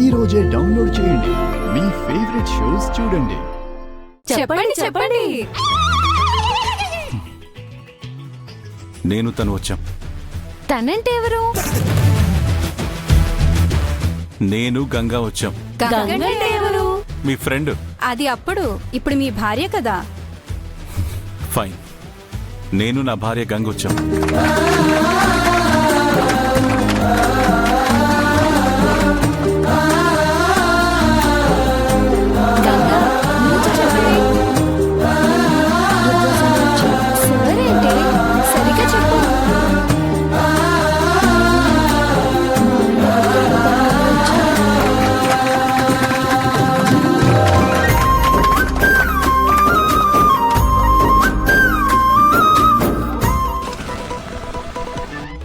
ఈ రోజే డౌన్లోడ్ చేయండి. మీ ఫేవరెట్ షోస్ చూడండి. చెప్పండి చెప్పండి. నేను తను వచ్చాం. తనంటే ఎవరు? నేను గంగా వచ్చాం. గంగంటే ఎవరు? మీ ఫ్రెండ్. అది అప్పుడు, ఇప్పుడు మీ భార్య కదా. ఫైన్, నేను నా భార్య గంగ వచ్చాం. సరిగా చెప్పు.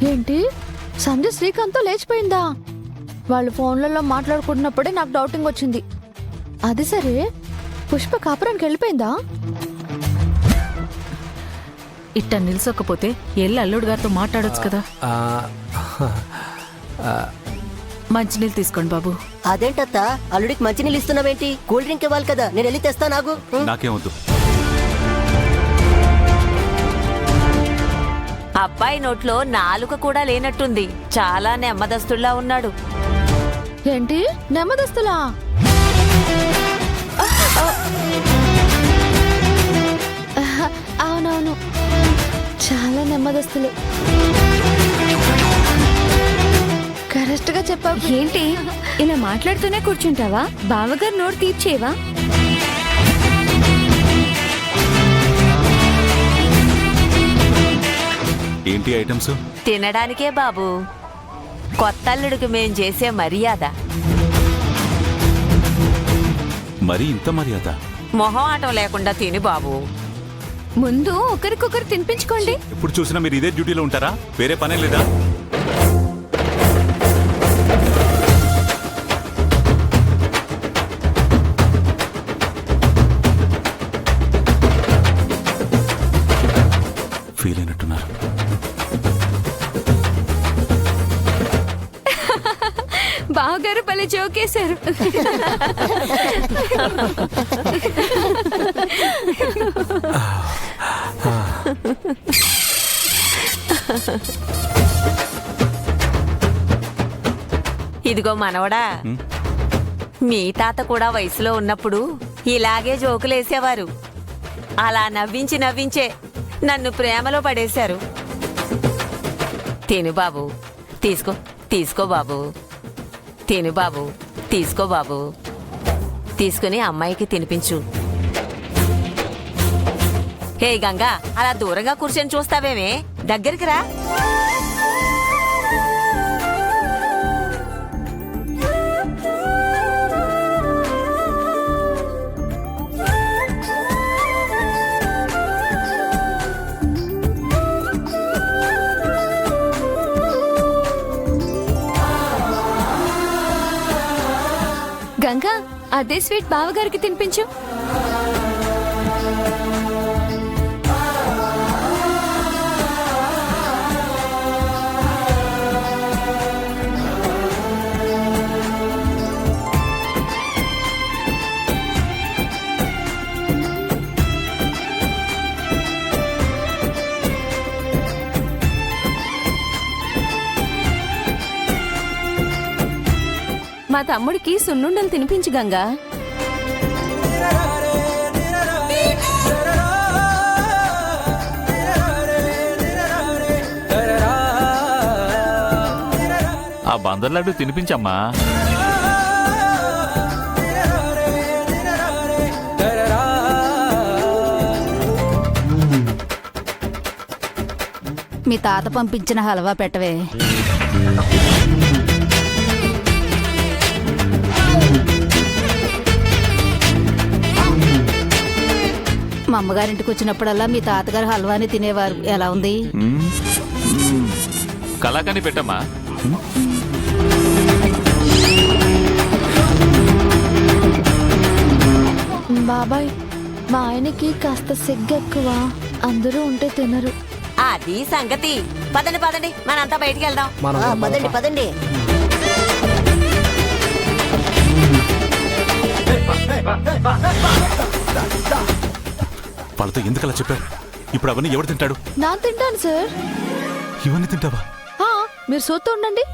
ఏంటి, సంధ్య శ్రీకాంత్తో లేచిపోయిందా? వాళ్ళు ఫోన్లలో మాట్లాడుకుంటున్నప్పుడే నాకు డౌటింగ్ వచ్చింది. అది సరే, పుష్ప కాపురానికి వెళ్ళిపోయిందా? ఇట్ట నిల్సొక్కపోతే ఎల్లు అల్లుడు గారితో మాట్లాడొచ్చు కదా. మంచినీళ్ళు తీసుకోండి బాబు. అదేంటత్తా, అల్లుడికి మంచినీళ్ళు ఇస్తున్నావేంటి? కూల్ డ్రింక్ ఇవ్వాలి కదా, నేను వెళ్ళి తెస్తా. నాకు నాకేమొద్దు. అబ్బాయి నోట్లో నాలుక కూడా లేనట్టుంది. చాలా నెమ్మదస్తుల్లా ఉన్నాడు. ఏంటి, నెమ్మదస్తులా? అవునవును, చాలా నెమ్మదస్తులు. కరెక్ట్ గా చెప్పావు. ఏంటి ఇలా మాట్లాడుతూనే కూర్చుంటావా? బావగారు నోరు తీర్చేవా? ఏంటి ఐటమ్స్? తినడానికే బాబు. కొత్తల్లుడికి మేం చేసే మర్యాద. మరి ఇంత మర్యాద? మొహం ఆటం లేకుండా తిని బాబు. ముందు ఒకరికొకరు తినిపించుకోండి. ఎప్పుడు చూసినా మీరు ఇదే డ్యూటీలో ఉంటారా? వేరే పనే లేదా? ఫీల్ అయినట్టున్నారు. బావగారు భలే జోకేశారు. ఇదిగో మనవడా, మీ తాత కూడా వయసులో ఉన్నప్పుడు ఇలాగే జోకులేసేవారు. అలా నవ్వించి నవ్వించే నన్ను ప్రేమలో పడేశారు. తిను బాబు, తీసుకో తీసుకో బాబు. తిను బాబు, తీసుకో బాబు. తీసుకుని అమ్మాయికి తినిపించు. హే గంగా, అలా దూరంగా కూర్చొని చూస్తావేమే, దగ్గరికి రా. గంగా, అదే స్వీట్ బావగారికి తినిపించు. మా తమ్ముడికి సున్నుండలు తినిపించు గంగా. ఆ బందర్ లడ్డు తినిపించమ్మా. మీ తాత పంపించిన హల్వా పెట్టవే. మా అమ్మగారింటికి వచ్చినప్పుడల్లా మీ తాతగారు హల్వాని తినేవారు. ఎలా ఉంది? కలాకాని పెట్టమ్మా. బాబాయ్, మా ఆయనకి కాస్త సిగ్గెక్కువ. అందరూ ఉంటే తినరు. అది సంగతి. పదండి పదండి, మనంతా బయటికి వెళ్దాం. పదండి పదండి. వాళ్ళతో ఎందుకలా చెప్పావు? ఇప్పుడు అవన్నీ ఎవరు తింటాడు? నా తింటాను సార్. ఇవన్నీ తింటావా? ఆ, మీరు చూస్తూ ఉండండి.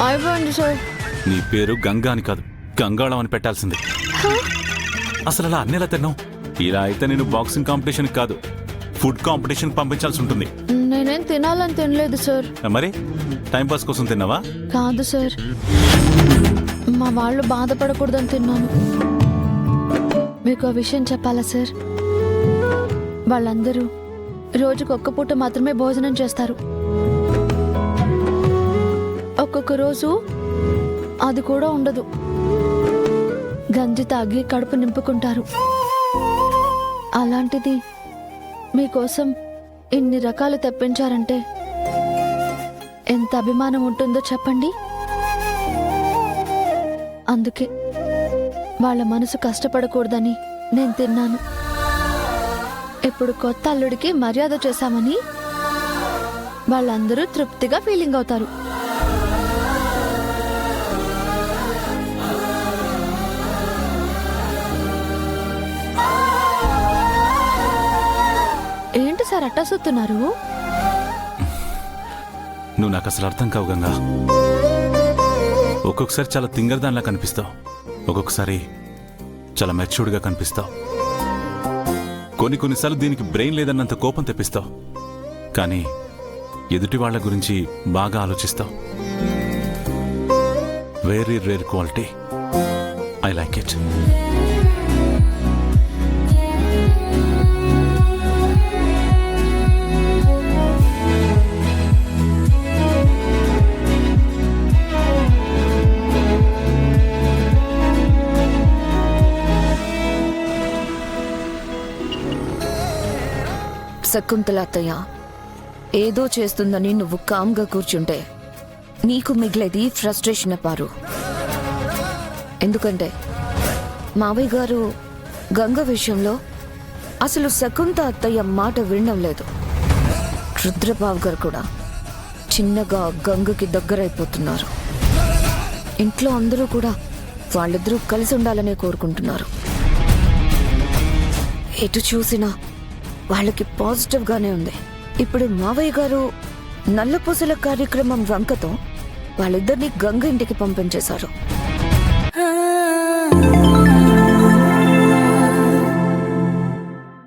అయిపోయింది సార్. నీ పేరు గంగా అని కాదు, గంగాళం అని పెట్టాల్సింది. అసలు అలా అన్నేలా తిన్నావు? ఇలా అయితే నేను బాక్సింగ్ కాంపిటీషన్ కాదు, ఫుడ్ కాంపిటీషన్ పంపించాల్సి ఉంటుంది. నేనేం తినాలని తినలేదు సార్. మరి టైంపాస్ కోసం తిన్నావా? కాదు సార్, మా వాళ్ళు బాధపడకూడదని తిన్నాను. మీకు ఆ విషయం చెప్పాలా సార్? వాళ్ళందరూ రోజుకు ఒక్క పూట మాత్రమే భోజనం చేస్తారు. ఒక్కొక్క రోజు అది కూడా ఉండదు. గంజి తాగి కడుపు నింపుకుంటారు. అలాంటిది మీకోసం ఇన్ని రకాలు తెప్పించారంటే ఎంత అభిమానం ఉంటుందో చెప్పండి. అందుకే వాళ్ళ మనసు కష్టపడకూడదని నేను తిన్నాను. ఇప్పుడు కొత్త అల్లుడికి మర్యాద చేశామని వాళ్ళందరూ తృప్తిగా ఫీలింగ్ అవుతారు. ఏంటి సార్ అట్టా సుత్తున్నారు? నువ్వు నాకు అసలు అర్థం కావు గంగా. ఒక్కొక్కసారి చాలా తింగరదానిలా కనిపిస్తావు, ఒక్కొక్కసారి చాలా మెచ్యూర్డ్గా కనిపిస్తావు. కొన్నిసార్లు దీనికి బ్రెయిన్ లేదన్నంత కోపం తెప్పిస్తావు. కానీ ఎదుటి వాళ్ళ గురించి బాగా ఆలోచిస్తావు. Very rare quality. I like it. Shakuntala అత్తయ్య, ఏదో చేస్తుందని నువ్వు కామ్గా కూర్చుంటే నీకు మిగిలేది ఫ్రస్ట్రేషన్ పారు. ఎందుకంటే మావయ్య గారు గంగ విషయంలో అసలు శకుంత అత్తయ్య మాట వినడం లేదు. రుద్రబాబు గారు కూడా చిన్నగా గంగకి దగ్గరైపోతున్నారు. ఇంట్లో అందరూ కూడా వాళ్ళిద్దరూ కలిసి ఉండాలనే కోరుకుంటున్నారు. ఎటు చూసినా వాళ్ళకి పాజిటివ్ గానే ఉంది. ఇప్పుడు మావయ్య గారు నల్లపూసల కార్యక్రమం వంకతో వాళ్ళిద్దరిని గంగ ఇంటికి పంపించేశారు.